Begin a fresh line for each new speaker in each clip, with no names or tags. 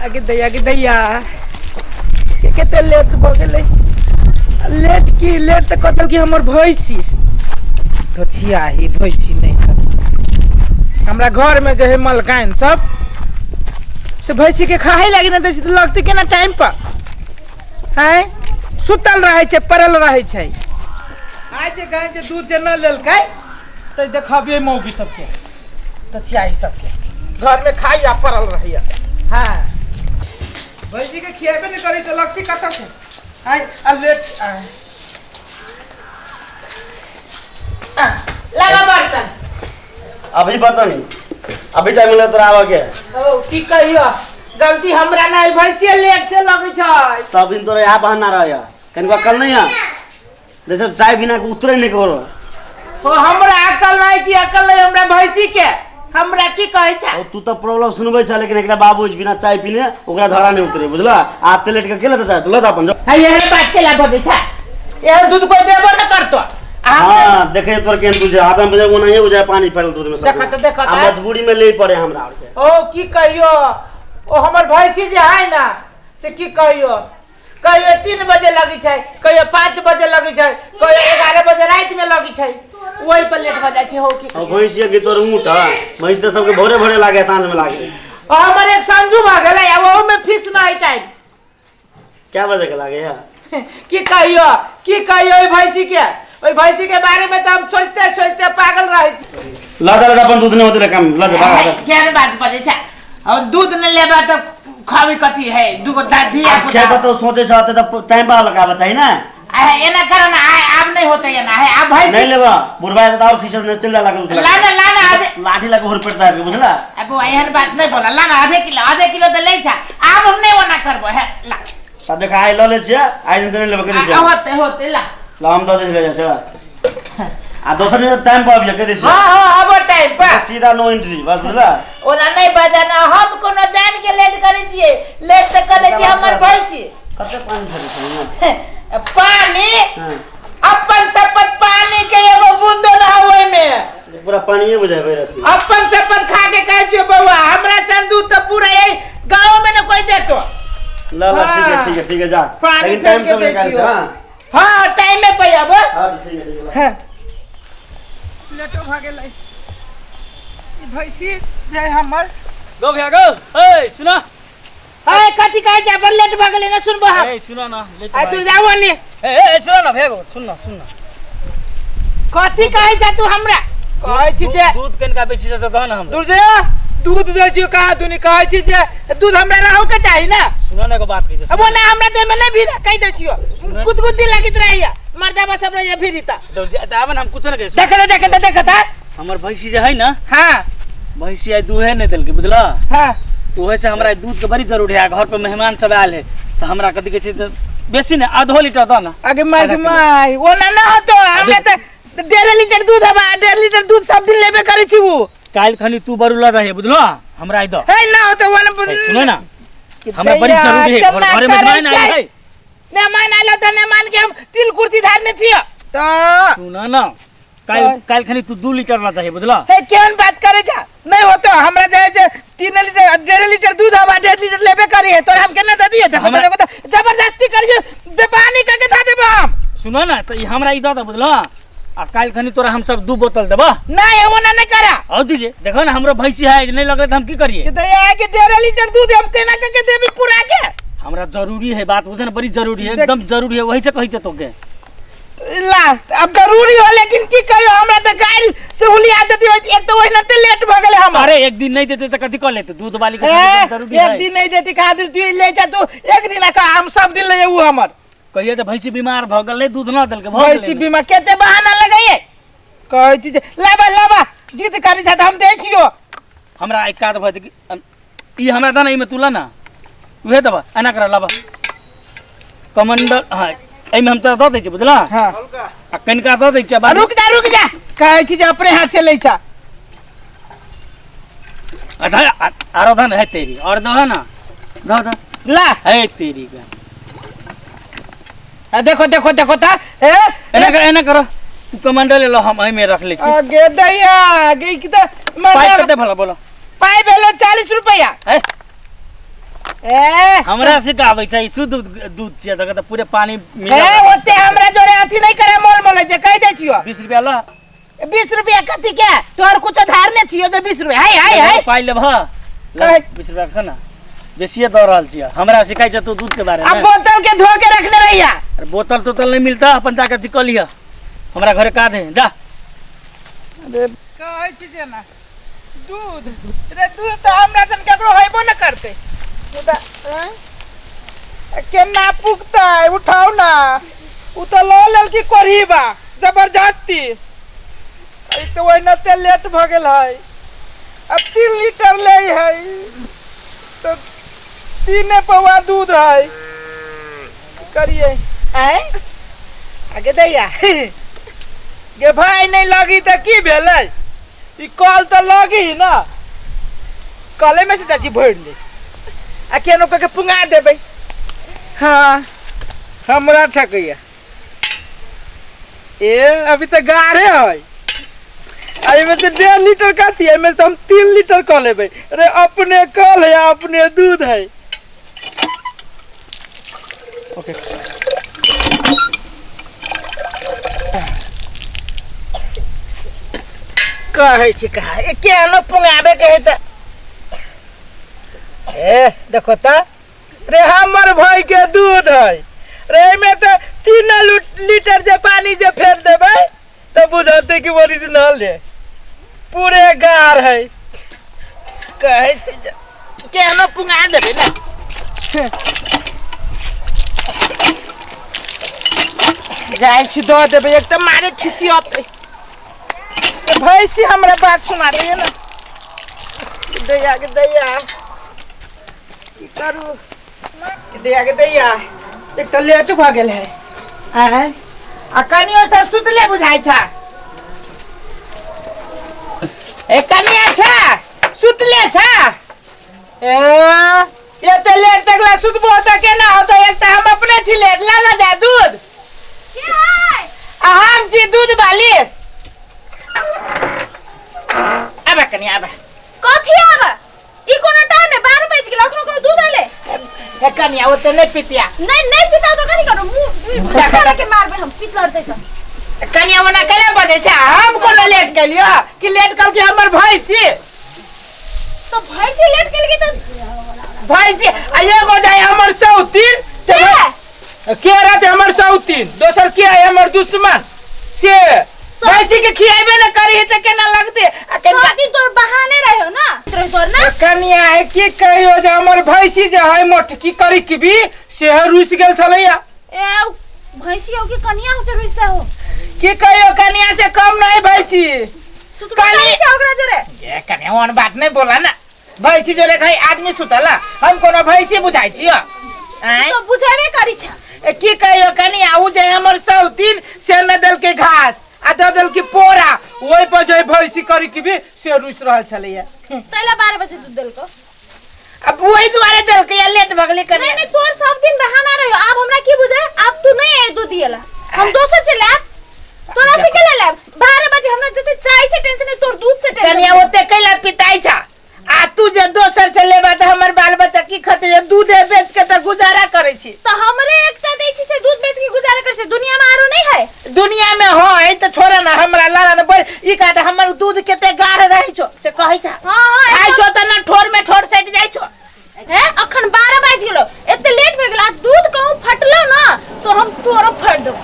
आगे दैया केते लेट भ गेलै। लेट त कतल की हमर भैंसी तो छिया ही भैंसी नहीं कर हमरा घर में जो है मलकाइन सब से भैंसी के खाए लगी ना तो लगती के ना टाइम पर है सुतल रहे छे पड़ल रहे छे। आज जे गाय जे दूध जे न लेलकै त देखबिए मौगी सबके तो छिया सबके घर में खाई आ पड़ल रही हाँ भैंसी के खियाबे नहीं करी तो लगती कत से आई लेट लगा बर्तन
अभी बर्तन अभी टाइम मिले तो आवा के
ओ की कहियो गलती हमरा नहीं भैंसी लेट से लगे छै
सब दिन तोरे यहाँ बहाना रहा कनिका कल नहीं है जैसे चाय बिना के उतरे नहीं करो
ओ हमरा अकल नहीं कि अकल नहीं हमरा भैंसी के हमरा की कहै छै
तू तो प्रॉब्लम सुनबे छ लेकिन एकरा बाबूजी बिना चाय पीले ओकरा धरा नहीं उतरे बुझला आ प्लेट के केला देता तू लेता अपन
है ये बात केला बजे छै ये दूध कोई देबो न करतो
हां देखे तोर केन तुझे आदम बजे वो नहीं बुझाय पानी पड़ल दूध में सब
देखत
मजबूरी में ले पड़े हमरा और के
ओ की कहियो ओ हमर भैंसी जे है ना से की कहियो 3 बजे लगी छै कहियो 5 बजे लगी छै कहियो 11 बजे रात में लगी छै वही पर लेट हो जाय छै हो की
भैंसी के तोर ऊँट भैंस तो सबके भोरे भोरे लागे सांझ में लागे
हमर एक संजू भ गेलै अब वो में फिक्स नहीं टाइम
क्या बजे के लागे है
की कहियो ओई भैंसी के बारे में तो हम सोचते पागल रहे छी
लाजा अपन दूध नहीं होते काम लाजा बाहर
क्या बात बजे छै और दूध न लेबा तो खावी कथी है दुगो दादी
आप खेबा तो सोचे छते तो टाइम पर लगाबा चाहिए ना
एना करन अब नहीं होते है ना है अब भैंसी
नहीं लेबा बुढ़वा तो और खींचल ने चला लागल
लाना आधे
लाठी लगे होर पड़ता है बुझला
अब एहन बात नहीं बोला लाना आधे किलो तो ले छ अब हम नहीं ओना करबो है ला
आ देखा आई ल ले छ आई दिन से नहीं लेबा करे
छ होते ला
हम दो दे ले छ आ दोसर ने टाइम पर आबि के दे छ
हां अब टाइम पर
सीधा नो एंट्री बस बुझला
ओना नहीं बजाना हम कोनो जान के लेट करे छिए लेट त करे छी हमर भैंसी
कते पानी छले
पानी अपन शपथ पानी के एगो बूंदो ना होए में
पूरा पानीए बुझाय भई रहती
अपन शपथ खा के कहै छियो बउआ हमरा संदू तो पूरा ये गांव में न कोई देतो
ला ठीक है जा
लेकिन
टाइम से निकाल हां
हां टाइम में पे अब
हां ठीक है
लेटो भ गेलै ई भैंसी जे हमर
गो भैया गो ए सुना
ए कथि कहै छै पर लेट भ गेलै न सुनबो हम
ए सुना ना लेट
आ तू जाओ ने
ए सुना ना भैया गो सुन ना
कथि कहै छै तू हमरा कहै छी जे
दूध कनका बेची त दहन हम
दूध दे छियो कहा दुनी कहै छी जे दूध हमरा रहौ के चाही ना
सुना ना को बात कहि
अब ना हमरा दे में नहीं भी कहि दे छियो गुदगुदी लागित रहैया मर्दाबा सब रहे फिरिता
तो आवन हम कुछ ना कहि
देखत
हमर भैंसी जे है ना
हां
भैंसी आई दूहे नहीं देल के बुझला
हां
तो वैसे से हमरा दूध के बड़ी जरूरी है घर पे मेहमान सब आयल है तो हमरा कथि के छै बेसी ने आधो लीटर द ना
आगे माई ओना ना हो तो हमरा त 1.5 लीटर दूध हवा 1.5 लीटर दूध सब दिन लेबे करै छी वो
काल खनी तू बरुला रहे बुझलो हमरा आई द
है ना हो तो वन
सुनो ना हमरा बड़ी जरूरी है घर में मेहमान आए है
मेहमान आलो त मेहमान के हम तिल कुर्ती धारने छियो तो
सुनो ना काल खनी तू 2 लीटर ला चाहिए बुझला
है केन बात करे जा नहीं हो तो हमरा जाय से 3 लीटर 1.5 लीटर दूध हवा 1.5 लीटर लेबे करी है तो हम केना द दिए देखो जबरदस्ती करी बेपानी का के दा देबो हम
सुनो ना तो हमरा ई द बुझला आ काल खनी तोरा हम सब 2 बोतल देबा
नहीं ओना नहीं करा
और दीजिए देखो ना हमरो भैंसी है नहीं लगे तो हम की करिए
कि दया के 1.5 लीटर दूध हम केना के देबी पूरा के
हमरा जरूरी है बात बुझन बड़ी जरूरी है एकदम जरूरी है वही से कहि छ तोके
ला अब जरूरी हो लेकिन की कहियो हमरा त गाय से हुलिया देती एक तो वही नते लेट भ गेले हम
अरे एक दिन नहीं देते तो कथि कर लेते दूध वाली के जरूरी है
एक दिन नहीं देती खातिर तू ले जा तू एक दिन का हम सब दिन ले उ हमर
कहिए त भैंसी बीमार भ गेलै दूध न देल के
भैंसी बीमार केते बहाना लगाइए कहै छी लाबा जिद करी छ हम दे छियो
हमरा एक काद भ ई हमरा द नहीं में तुला ना उहे दबा एना कर लाबा कमांडर हां एई में हम तोरा द दै छी बुझला
हां
आ कनका द दै छी
रुक जा कहै छी जे अपने हाथ से ले छ
अधा आरो धन है तेरी और दो है ना द
ला
है तेरी का
देखो ता
एना करो तू कमांडर ले लो हम एई में रख ले छी
आगे दैया आगे की त
पाई कते भला बोलो
पाई भेलो 40 रुपया
है
ए
हमरा से का आबै छै शुद्ध दूध छियै त पूरे पानी
ए
मिला
ओते हमरा जोरे अथी नहीं करे मोल मोल जे कह दे छियो
20 रुपया ला
20 रुपया कथी के तोर कुछ धार ले छियो जे 20 रुपया हाय हाय
पाइ लेब हां 20 रुपया खा ना बेसिए दऽ रहल छियै हमरा सिखाइ छ तू दूध के बारे में
अब बोतल के धो के रखने रहिया
अरे बोतल तोतल नहीं मिलता अपन जाके दिक्कत लिया हमरा घरे काज है जा
अरे कहै छी जे ना दूध रे दूध त हमरा सन केकरो होइबो न करते केना पुगता है उठाओ ना उ तो लो लेल की करहीबा जबरदस्ती आई तो वही नते लेट भ गेल है अब 3 लीटर ले है तो 3 पौवा दूध है करिए आए आगे दैया गे भाई नहीं लगी तो की भेलै ई कल तो लगी ना कले में से चाची भर ले आ केनो के पुंगा देबै हाँ हमरा ठकैया ए अभी तो गाढ़े है आई में तो 1.5 लीटर काती है में तो हम 3 लीटर क लेबै अरे अपने कल है अपने दूध है ओके कहै छी कहा ए केनो पुंगाबे के है त ए देखो त रे हमर भाई के दूध है रे में तो 3 लीटर जे पानी जे फेर देबै तो बुझते कि ओरिजिनल है पूरे गार है कहै छी केनो पुंगा देबै ना जाय छी दो देबै एक त मारे खिसियत भैंसी हमरा बात सुना रही है ना दैया के दैया की करू दैया के दैया एक तो लेट भ गेल है आय आ कनियो सब सुतले बुझाई छ ए कनिया छ सुतले छ ए ये तो लेट तकला सुतबो त केना होतै एक त हम अपने छी लेट ला जा दूध
के है
हम छी दूध वाली अब कनिया अब
कथी आबा ई कोनो टाइम में 12 बज गेल अखनो कोनो दूध आले
ए कनिया ओते नहीं पितिया
नहीं पिता तो कनी करो मुंह के मारबे हम पित लड़ते त
कनिया वना केले बजे छ हम कोनो लेट गेलियो कि लेट कल के हमर भैंसी
तो भैंसी लेट गेल की तो
भैंसी आ एगो जाय हमर सौतीन के रहते हमर सौतीन दोसर के है हमर दुश्मन से भैंसी के खियाबे न करी त केना लगते आ
कनी तोर बहाने रहो ना तोर ना
कनिया है की कहियो जे हमर भैंसी जे है मोटकी करी की भी से रुस गेल छलैया
ए भैंसी हो की कनिया हो से रुइसा हो
की कहियो कनिया से कम नहीं भैंसी
कनी ओकरा जरे
ये कनिया वन बात नहीं बोला ना भैंसी जरे खाई आदमी सुतला हम कोनो भैंसी बुझाई छियो आय
तो बुझाबे करी छ
ए की कहियो कनिया उ जे हमर सौतीन से न दल के घास आ दल की पोरा ओइ पर जे भैंसी करी की भी से रुस रहल छलैया
तैला 12 बजे दूध देल को
अब वही दुआरे दल के लेट भगले कनिया
नहीं तोर सब दिन बहाना रहो अब हमरा की बुझे अब तू नहीं है दूध दियला हम दोसर से ले तोरा से के ले 12 बजे हमरा जते चाय से टेंशन है तोर दूध से टेंशन
कनिया ओते कैला पिताई छ आ तू जे दोसर से लेबा त हमर बाल बच्चा की खते जे दूध बेच के त गुजारा करे छी
तो हमरे एकटा दै छी से दूध बेच के गुजारा करे छी दुनिया में आरो नहीं है
दुनिया में हो है त छोरा ना हमरा लाला न बर ई का त हमर दूध केते गाढ़ रहै छो से कहै छ
हां
खाइ छो त न ठोर में ठोर सट जाय छो
है अखन 12 बज गेलो एते लेट भ गेल दूध कहूं फटलो ना तो हम तोरो फाड़ दो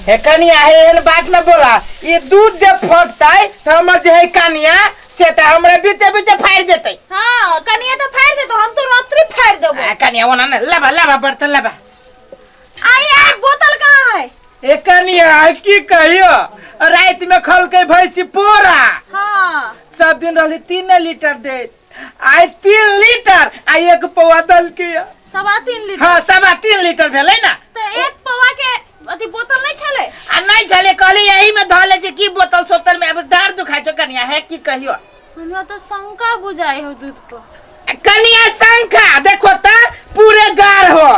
हे कनिया हे एहन बात न बोला ये दूध जब फटतै त हमर जे है कनिया से त हमरा बीचे बीचे फाड़ देतै
हां कनिया तो फाड़ दे तो हम तो रात्रि फाड़ देबो
आ कनिया ओना न लबा बर्तन लबा
आई एक बोतल कहां है
ए कनिया की कहियो रात में खल के भैंसी पोरा
हां
सब दिन रहली 3 लीटर दे आई 3 लीटर आई एक पौवा दल के
3.5 लीटर
हां 3.5 लीटर भेलै ना
तो एक पौवा के अथी बोतल नहीं छले
आ नहीं चले कहली यही में धले छै की बोतल सोतल में अब डार दुखाइ छ कनिया है की कहियो
हमरा तो शंका बुझाई हो दूध पर
कनिया शंका देखो त पूरे गार हो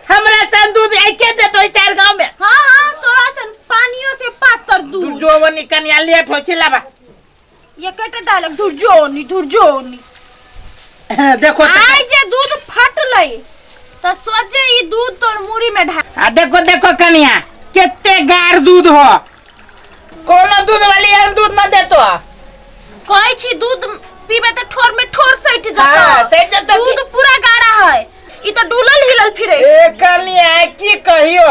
हमरा सन दूध एके दे तो 4 गांव में
हां तोरा सन पानियों से पातर दूध
जोवनी कनिया लेट हो छी लाबा
ये कटे डालक धुरजोनी
देखो त
आई जे दूध फट लई तो सोचे ई दूध तोर मुड़ी में ढा।
देखो देखो कनिया कितने गाढ़ दूध हो। कोनो दूध वाली हम दूध न देतो।
कोई छी दूध पीबे तो ठोर में ठोर सट जाता।
हाँ, सट जाता।
दूध पूरा गाढ़ा है। ई तो डुलल हिलल फिरे।
ए कनिया की कहियो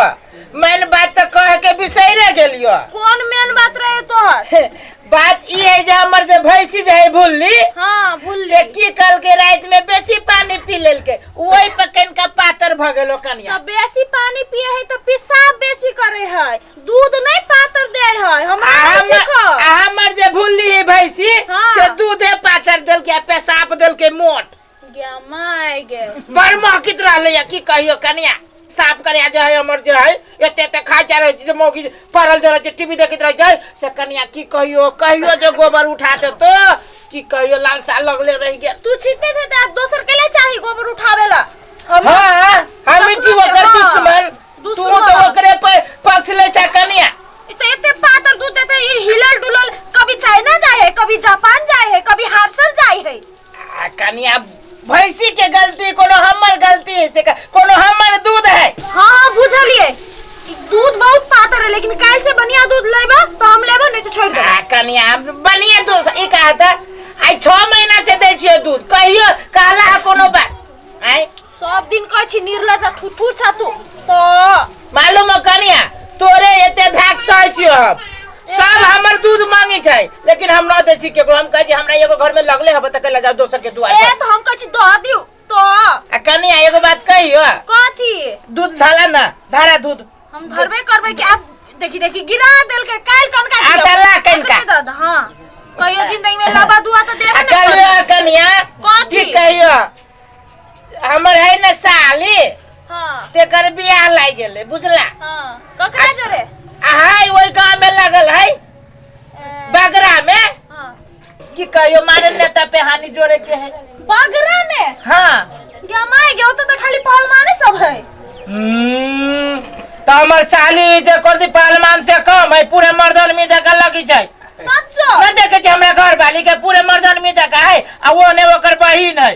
मैंने बात तो कह के बिसैरे गेलियो।
कौन मेन बात रहे तोहर?
बात ई है जे हमर जे भैंसी जे है भूलली।
हां भूल
से की कल के रात में बेसी पानी पी लेल के वही पकन का पातर भ गेलो कनिया।
तो बेसी पानी पिए है तो पेशाब बेसी करे है, दूध नहीं पातर दे है। हमरा सीखो
हमर जे भूलली है भैंसी
हाँ।
से दूधे पातर देल के पेशाब देल के मोट
गया माय गे।
बड़ महकित रहले की कहियो कनिया। साफ करे जे है हमर जे है एते एते खा जा रहे जे मौगी परल जरे जे टीवी देखत रह जाय से कनिया की कहियो कहियो जो गोबर उठा दे तो की कहियो लाल सा लगले रह गया।
तू छीते थे तो दोसर के ले चाही गोबर उठावेला।
हां हम जी ओकर दुश्मन तू तो ओकरे पे पक्ष ले छ कनिया।
इते एते पातर दूध देते ई हिलल डुलल कभी चाइना जाए है, कभी जापान जाए है, कभी हारसर जाए है।
कनिया भैंसी के गलती कोनो हमर गलती है से कोनो हमर दूध है।
हां बुझलिए दूध बहुत पातर है लेकिन काल से बढ़िया दूध लेबा तो हम लेबो नहीं तो छोड़ दे।
कनिया बढ़िया दूध ई कहा था आई 6 महीना से दै छियो दूध कहियो कहला कोनो बात आई
सब दिन कह छी निर्लज थुथुर छातू तो
मालूम कनिया तोरे एते धाक सह छियो हम सब हमर दूध मांगी छै लेकिन हम न दै छी केकरो। हम कह छी हमरा एगो घर में लगले हबे त कल जाओ दोसर के दुआर
ए तो हम कह छी दो दियो तो
कनिया एगो बात कहियो
कथी
दूध धाला ना धारा दूध
हम धरबे करबे कि आप देखी देखी गिरा देल के काल कनका
अच्छा ला कनका।
हां कहियो जिंदगी में लाबा दुआ तो देबे ना
कहियो कनिया
कथी
की कहियो हमर है न साली
हां
तेकर बियाह लाग गेले बुझला।
हां ककरा जरे
हाय ओई गांव में लगल है बगरा में।
हां
की कहियो मारे नेता पे हानि जोड़े के है
बगरा में।
हां
गमाई गयो तो खाली पहलवाने सब है।
तो हमर साली जे कोन पहलवान से कम है पूरे मर्दन में जगह लगी छै।
सच्चो
न देखे छ हमरा घर वाली के पूरे मर्दन में जगह है आ वो ने ओकर बहिन है।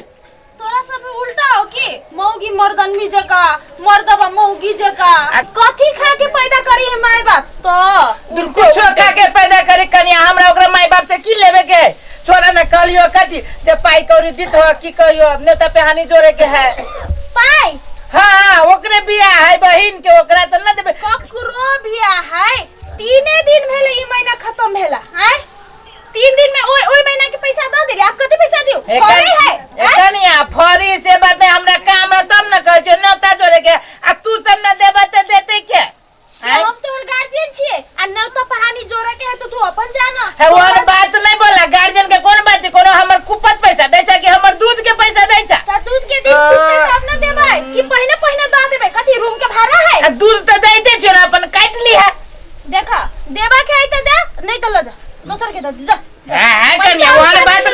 तोरा सब उल्टा हो की मौगी मर्दनमी जका मर्दबा मौगी जका कथी खा के पैदा करी है माय बाप तो
कुछ खा के पैदा करे कनिया हमरा ओकरा माय बाप से की लेवे के छोरा न कलियो कथी जे पाई कौड़ी दित हो की कहियो नेता पे हानि जोड़े के है
पाई।
हां ओकरे बियाह है बहिन के ओकरा त न देबे
ककरो बियाह है 3 दिन भेले ई महीना खत्म भेला है 3 दिन में ओई महीना के पैसा द देली। आप कते पैसा दियो फरी है
कनिया फरी से बात है हमरा काम है तब न कह छै नेता जोड़े के आ तू सब न देबे त देते के
हम तोहर गार्जियन छिए आ नेता पहानी जोड़े के है तो तू अपन जाना
है वो बात नहीं बोला गार्जियन के कोन बात कोनो हमर कुपत पैसा दैसा कि हमर दूध के पैसा दैसा
त दूध के दिन तब न देबै कि पहिने पहिने द देबै कथी रूम के भाड़ा है
दूध त दैते छ न अपन काट ली है
देखा देबा के है त दे नहीं तो ल जा दोसर के द जा।
हां कनिया वो बात